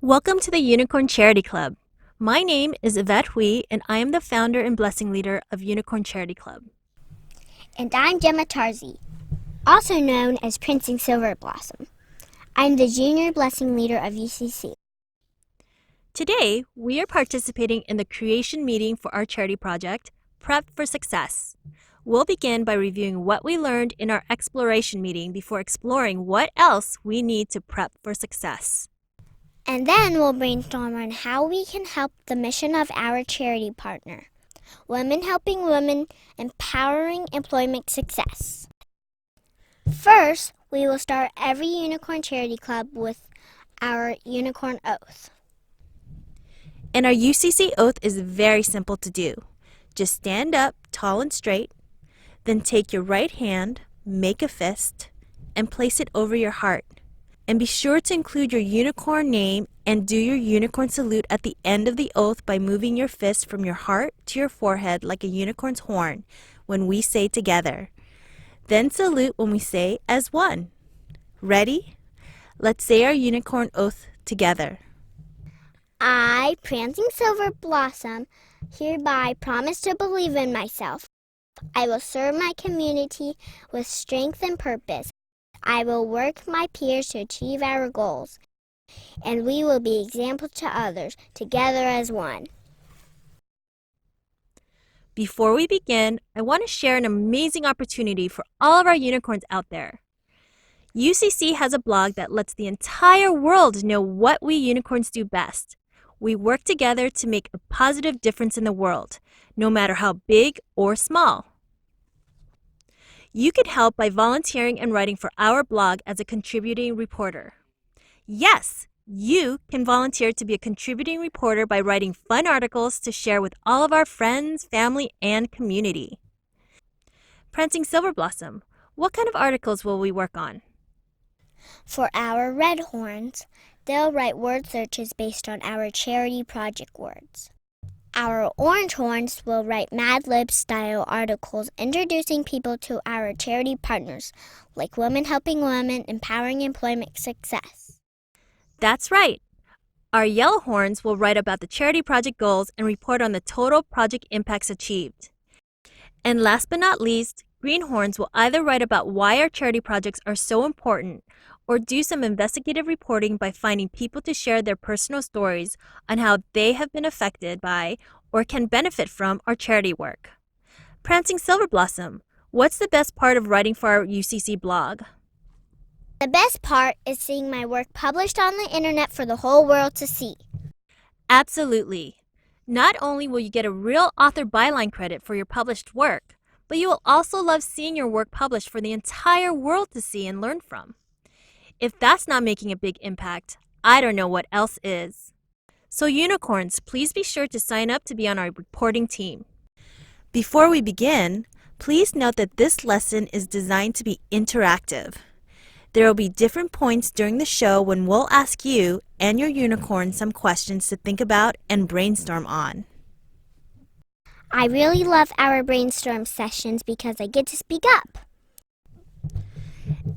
Welcome to the Unicorn Charity Club. My name is Yvette Hui, and I am the founder and blessing leader of Unicorn Charity Club. And I'm Gemma Tarzi, also known as Prancing Silver Blossom. I'm the junior blessing leader of UCC. Today, we are participating in the creation meeting for our charity project, Prep for Success. We'll begin by reviewing what we learned in our exploration meeting before exploring what else we need to prep for success. And then we'll brainstorm on how we can help the mission of our charity partner, Women Helping Women, Empowering Employment Success. First, we will start every Unicorn Charity Club with our Unicorn Oath. And our UCC oath is very simple to do. Just stand up tall and straight, then take your right hand, make a fist, and place it over your heart. And be sure to include your unicorn name and do your unicorn salute at the end of the oath by moving your fist from your heart to your forehead like a unicorn's horn when we say together. Then salute when we say as one. Ready? Let's say our unicorn oath together. I, Prancing Silver Blossom, hereby promise to believe in myself. I will serve my community with strength and purpose. I will work with my peers to achieve our goals, and we will be examples to others, together as one. Before we begin, I want to share an amazing opportunity for all of our unicorns out there. UCC has a blog that lets the entire world know what we unicorns do best. We work together to make a positive difference in the world, no matter how big or small. You can help by volunteering and writing for our blog as a contributing reporter. Yes, you can volunteer to be a contributing reporter by writing fun articles to share with all of our friends, family, and community. Prancing Silver Blossom, what kind of articles will we work on? For our red horns, they'll write word searches based on our charity project words. Our orange horns will write Mad Lib-style articles introducing people to our charity partners, like Women Helping Women, Empowering Employment Success. That's right. Our yellow horns will write about the charity project goals and report on the total project impacts achieved. And last but not least, green horns will either write about why our charity projects are so important or do some investigative reporting by finding people to share their personal stories on how they have been affected by or can benefit from our charity work. Prancing Silver Blossom, what's the best part of writing for our UCC blog? The best part is seeing my work published on the internet for the whole world to see. Absolutely. Not only will you get a real author byline credit for your published work, but you will also love seeing your work published for the entire world to see and learn from. If that's not making a big impact, I don't know what else is. So unicorns, please be sure to sign up to be on our reporting team. Before we begin, please note that this lesson is designed to be interactive. There will be different points during the show when we'll ask you and your unicorn some questions to think about and brainstorm on. I really love our brainstorm sessions because I get to speak up.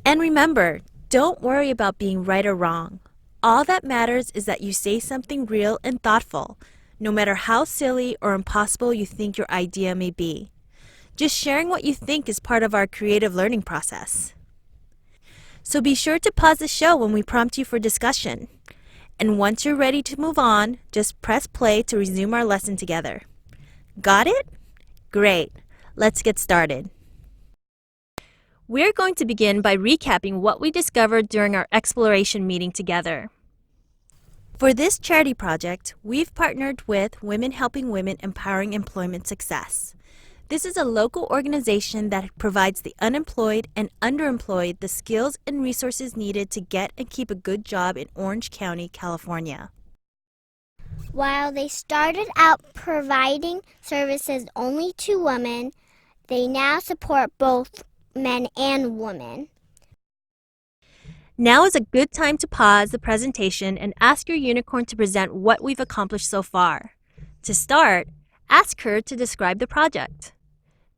And remember, don't worry about being right or wrong. All that matters is that you say something real and thoughtful, no matter how silly or impossible you think your idea may be. Just sharing what you think is part of our creative learning process. So be sure to pause the show when we prompt you for discussion. And once you're ready to move on, just press play to resume our lesson together. Got it? Great. Let's get started. We're going to begin by recapping what we discovered during our exploration meeting together. For this charity project, we've partnered with Women Helping Women, Empowering Employment Success. This is a local organization that provides the unemployed and underemployed the skills and resources needed to get and keep a good job in Orange County, California. While they started out providing services only to women, they now support both men and women. Now is a good time to pause the presentation and ask your unicorn to present what we've accomplished so far. To start, ask her to describe the project.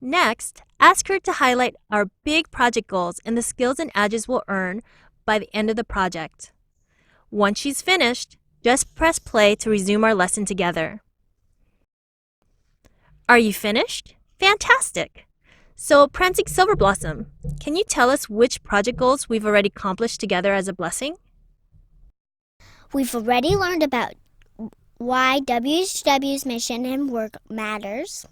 Next, ask her to highlight our big project goals and the skills and edges we'll earn by the end of the project. Once she's finished, just press play to resume our lesson together. Are you finished? Fantastic! So, Prancing Silver Blossom, can you tell us which project goals we've already accomplished together as a blessing? We've already learned about why WHW's mission and work matters.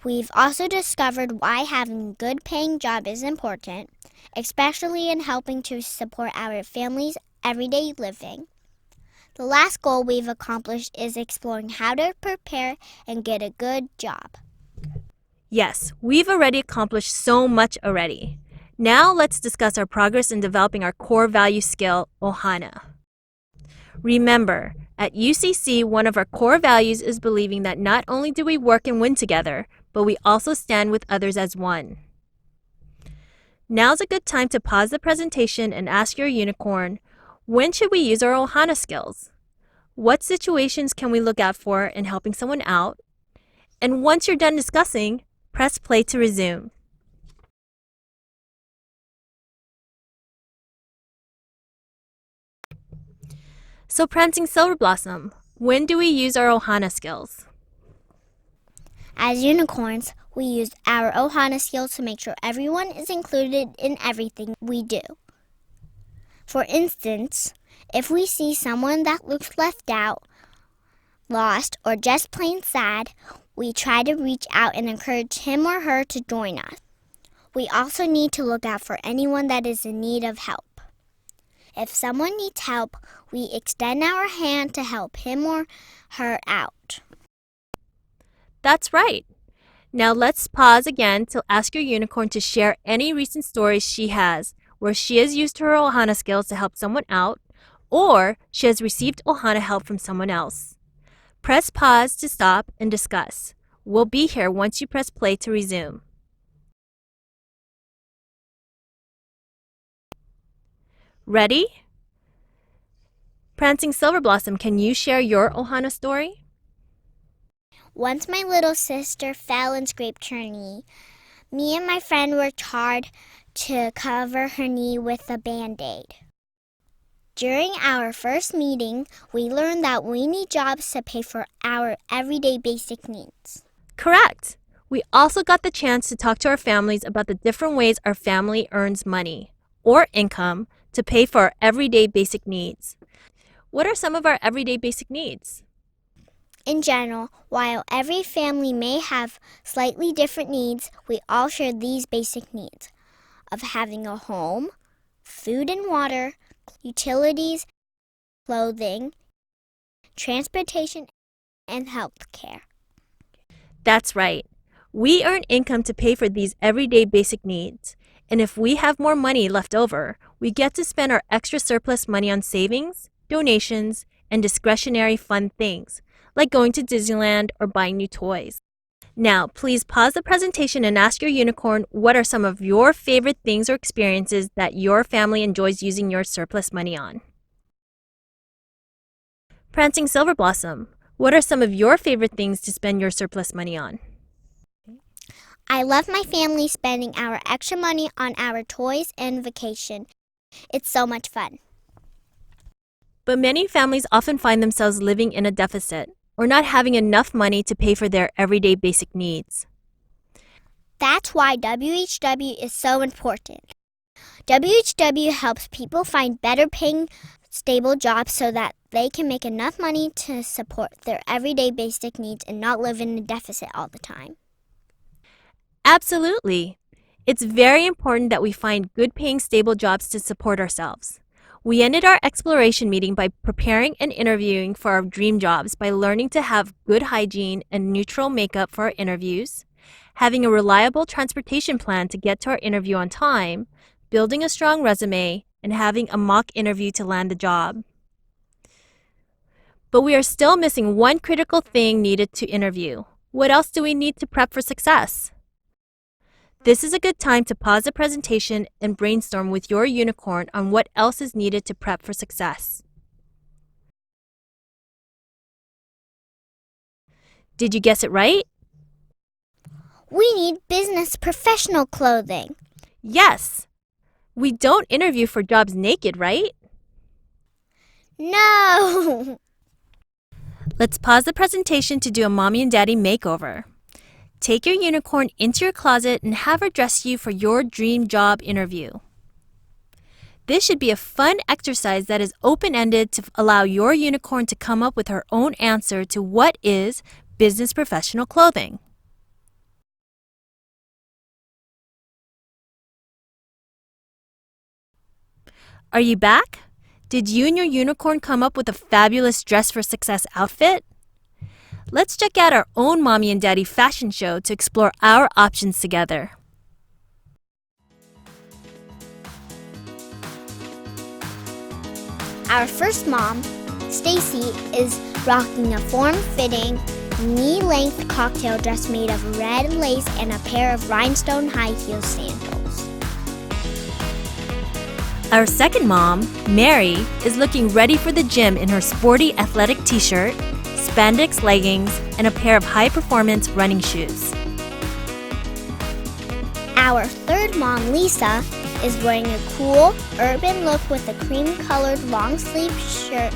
We've also discovered why having a good paying job is important, especially in helping to support our family's everyday living. The last goal we've accomplished is exploring how to prepare and get a good job. Yes, we've already accomplished so much already. Now let's discuss our progress in developing our core value skill, Ohana. Remember, at UCC, one of our core values is believing that not only do we work and win together, but we also stand with others as one. Now's a good time to pause the presentation and ask your unicorn, when should we use our Ohana skills? What situations can we look out for in helping someone out? And once you're done discussing, press play to resume. So, Prancing Silver Blossom, when do we use our Ohana skills? As unicorns, we use our Ohana skills to make sure everyone is included in everything we do. For instance, if we see someone that looks left out, lost, or just plain sad, we try to reach out and encourage him or her to join us. We also need to look out for anyone that is in need of help. If someone needs help, we extend our hand to help him or her out. That's right. Now let's pause again to ask your unicorn to share any recent stories she has where she has used her Ohana skills to help someone out, or she has received Ohana help from someone else. Press pause to stop and discuss. We'll be here once you press play to resume. Ready? Prancing Silver Blossom, can you share your Ohana story? Once my little sister fell and scraped her knee. Me and my friend worked hard to cover her knee with a Band-Aid. During our first meeting, we learned that we need jobs to pay for our everyday basic needs. Correct! We also got the chance to talk to our families about the different ways our family earns money or income to pay for our everyday basic needs. What are some of our everyday basic needs? In general, while every family may have slightly different needs, we all share these basic needs of having a home, food and water, utilities, clothing, transportation, and health care. That's right. We earn income to pay for these everyday basic needs. And if we have more money left over, we get to spend our extra surplus money on savings, donations, and discretionary fun things, like going to Disneyland or buying new toys. Now, please pause the presentation and ask your unicorn what are some of your favorite things or experiences that your family enjoys using your surplus money on. Prancing Silver Blossom, what are some of your favorite things to spend your surplus money on? I love my family spending our extra money on our toys and vacation. It's so much fun. But many families often find themselves living in a deficit or not having enough money to pay for their everyday basic needs. That's why WHW is so important. WHW helps people find better paying, stable jobs so that they can make enough money to support their everyday basic needs and not live in a deficit all the time. Absolutely. It's very important that we find good paying, stable jobs to support ourselves. We ended our exploration meeting by preparing and interviewing for our dream jobs by learning to have good hygiene and neutral makeup for our interviews, having a reliable transportation plan to get to our interview on time, building a strong resume, and having a mock interview to land the job. But we are still missing one critical thing needed to interview. What else do we need to prep for success? This is a good time to pause the presentation and brainstorm with your unicorn on what else is needed to prep for success. Did you guess it right? We need business professional clothing. Yes. We don't interview for jobs naked, right? No! Let's pause the presentation to do a mommy and daddy makeover. Take your unicorn into your closet and have her dress you for your dream job interview. This should be a fun exercise that is open-ended to allow your unicorn to come up with her own answer to what is business professional clothing. Are you back? Did you and your unicorn come up with a fabulous dress for success outfit? Let's check out our own mommy and daddy fashion show to explore our options together. Our first mom, Stacy, is rocking a form-fitting, knee-length cocktail dress made of red lace and a pair of rhinestone high heel sandals. Our second mom, Mary, is looking ready for the gym in her sporty athletic t-shirt, spandex leggings, and a pair of high-performance running shoes. Our third mom, Lisa, is wearing a cool, urban look with a cream-colored long-sleeve shirt,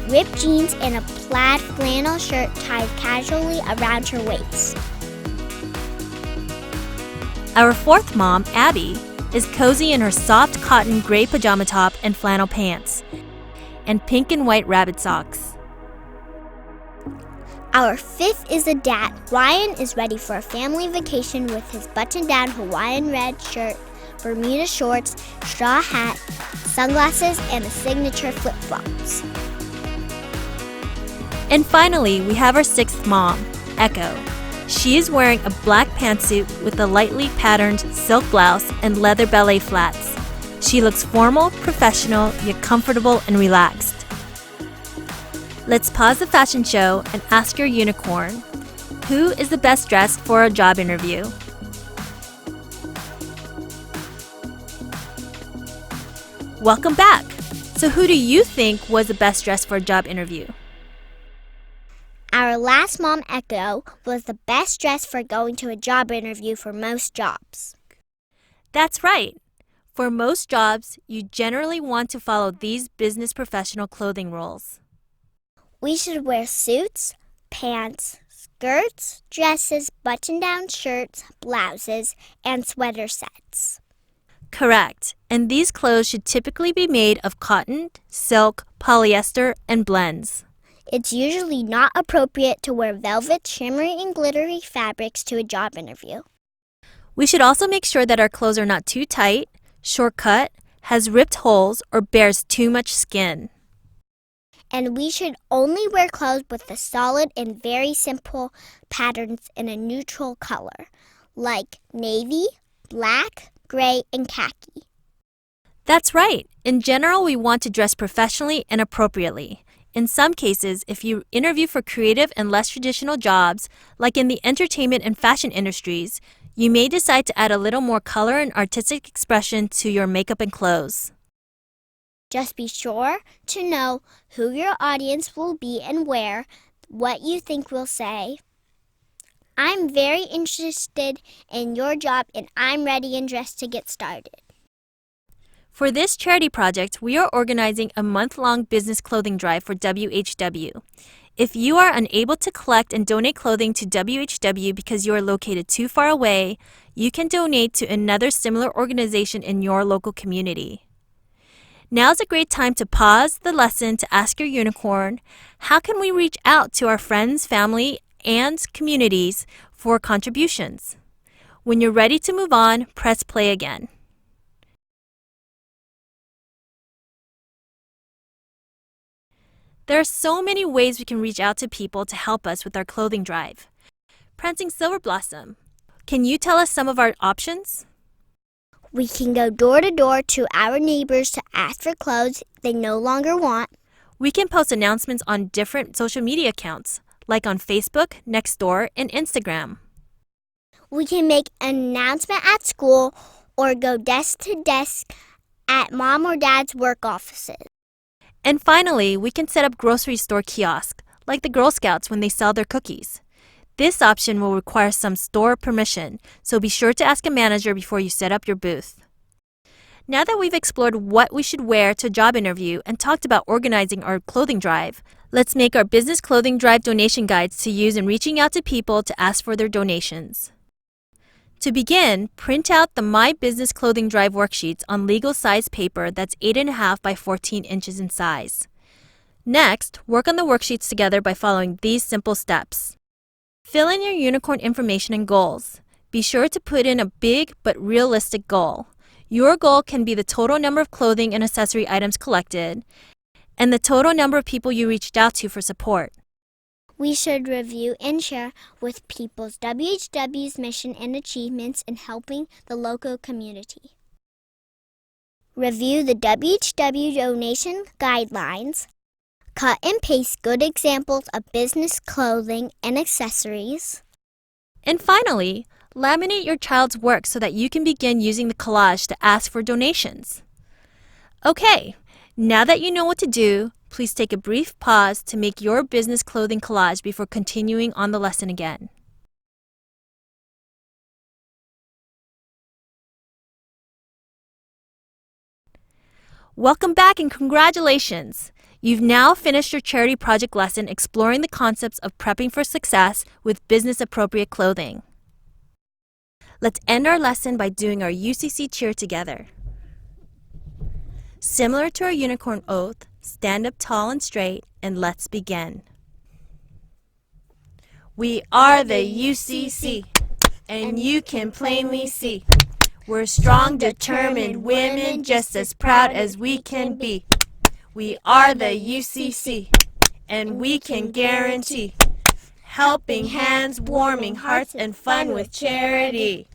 ripped jeans, and a plaid flannel shirt tied casually around her waist. Our fourth mom, Abby, is cozy in her soft cotton gray pajama top and flannel pants, and pink and white rabbit socks. Our fifth is a dad. Ryan is ready for a family vacation with his button-down Hawaiian red shirt, Bermuda shorts, straw hat, sunglasses, and the signature flip-flops. And finally, we have our sixth mom, Echo. She is wearing a black pantsuit with a lightly patterned silk blouse and leather ballet flats. She looks formal, professional, yet comfortable and relaxed. Let's pause the fashion show and ask your unicorn, who is the best dressed for a job interview? Welcome back! So who do you think was the best dressed for a job interview? Our last mom, Echo, was the best dressed for going to a job interview for most jobs. That's right. For most jobs, you generally want to follow these business professional clothing rules. We should wear suits, pants, skirts, dresses, button-down shirts, blouses, and sweater sets. Correct. And these clothes should typically be made of cotton, silk, polyester, and blends. It's usually not appropriate to wear velvet, shimmery, and glittery fabrics to a job interview. We should also make sure that our clothes are not too tight, short cut, has ripped holes, or bears too much skin. And we should only wear clothes with the solid and very simple patterns in a neutral color, like navy, black, gray, and khaki. That's right. In general, we want to dress professionally and appropriately. In some cases, if you interview for creative and less traditional jobs, like in the entertainment and fashion industries, you may decide to add a little more color and artistic expression to your makeup and clothes. Just be sure to know who your audience will be and wear what you think will say. I'm very interested in your job and I'm ready and dressed to get started. For this charity project, we are organizing a month-long business clothing drive for WHW. If you are unable to collect and donate clothing to WHW because you are located too far away, you can donate to another similar organization in your local community. Now's a great time to pause the lesson to ask your unicorn, how can we reach out to our friends, family, and communities for contributions? When you're ready to move on, press play again. There are so many ways we can reach out to people to help us with our clothing drive. Prancing Silver Blossom, can you tell us some of our options? We can go door to door to our neighbors to ask for clothes they no longer want. We can post announcements on different social media accounts, like on Facebook, Nextdoor, and Instagram. We can make an announcement at school or go desk to desk at mom or dad's work offices. And finally, we can set up grocery store kiosks, like the Girl Scouts when they sell their cookies. This option will require some store permission, so be sure to ask a manager before you set up your booth. Now that we've explored what we should wear to a job interview and talked about organizing our clothing drive, let's make our business clothing drive donation guides to use in reaching out to people to ask for their donations. To begin, print out the My Business Clothing Drive worksheets on legal size paper that's 8.5 by 14 inches in size. Next, work on the worksheets together by following these simple steps. Fill in your unicorn information and goals. Be sure to put in a big but realistic goal. Your goal can be the total number of clothing and accessory items collected and the total number of people you reached out to for support. We should review and share with people's WHW's mission and achievements in helping the local community. Review the WHW donation guidelines. Cut and paste good examples of business clothing and accessories. And finally, laminate your child's work so that you can begin using the collage to ask for donations. Okay, now that you know what to do, please take a brief pause to make your business clothing collage before continuing on the lesson again. Welcome back and congratulations! You've now finished your charity project lesson exploring the concepts of prepping for success with business-appropriate clothing. Let's end our lesson by doing our UCC cheer together. Similar to our unicorn oath, stand up tall and straight, and let's begin. We are the UCC, and you can plainly see. We're strong, determined women, just as proud as we can be. We are the UCC, and we can guarantee helping hands, warming hearts, and fun with charity.